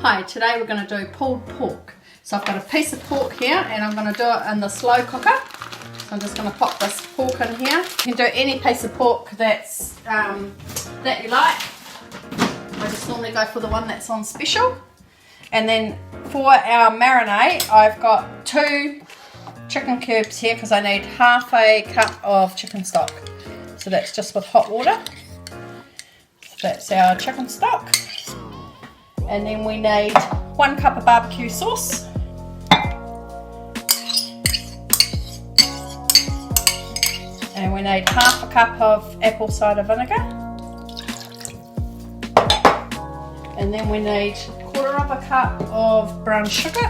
Hi, today we're going to do pulled pork. So I've got a piece of pork here and I'm going to do it in the slow cooker. So I'm just going to pop this pork in here. You can do any piece of pork that's that you like. I just normally go for the one that's on special. And then for our marinade, I've got 2 chicken cubes here because I need half a cup of chicken stock. So that's just with hot water. So that's our chicken stock. And then we need 1 cup of barbecue sauce. And we need half a cup of apple cider vinegar. And then we need 1/4 of a cup of brown sugar.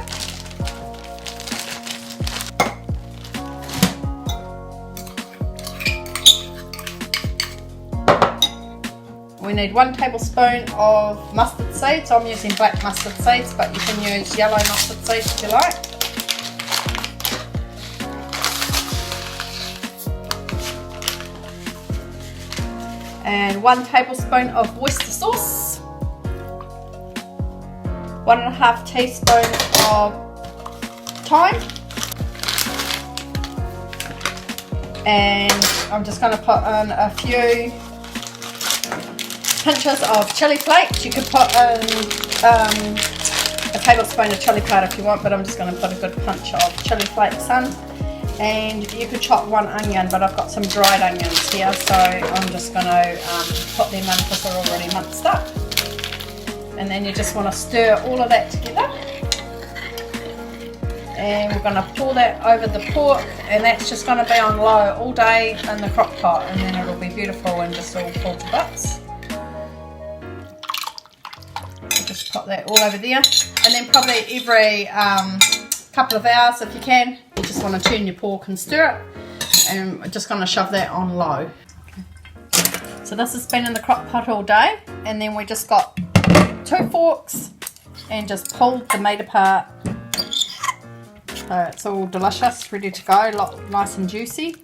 We need 1 tablespoon of mustard seeds. I'm using black mustard seeds, but you can use yellow mustard seeds if you like. And 1 tablespoon of oyster sauce. 1.5 teaspoons of thyme. And I'm just going to put in a few pinches of chili flakes. You could put in a tablespoon of chili powder if you want, but I'm just going to put a good pinch of chili flakes in. And you could chop 1 onion, but I've got some dried onions here, so I'm just going to put them in because they're already minced up. And then you just want to stir all of that together. And we're going to pour that over the pork, and that's just going to be on low all day in the crock pot, and then it'll be beautiful and just all pulled to bits. Just pop that all over there, and then probably every couple of hours, if you can, you just want to turn your pork and stir it, and we're just going to shove that on low. So this has been in the crock pot all day, and then we just got 2 forks and just pulled the meat apart. So it's all delicious, ready to go, nice and juicy.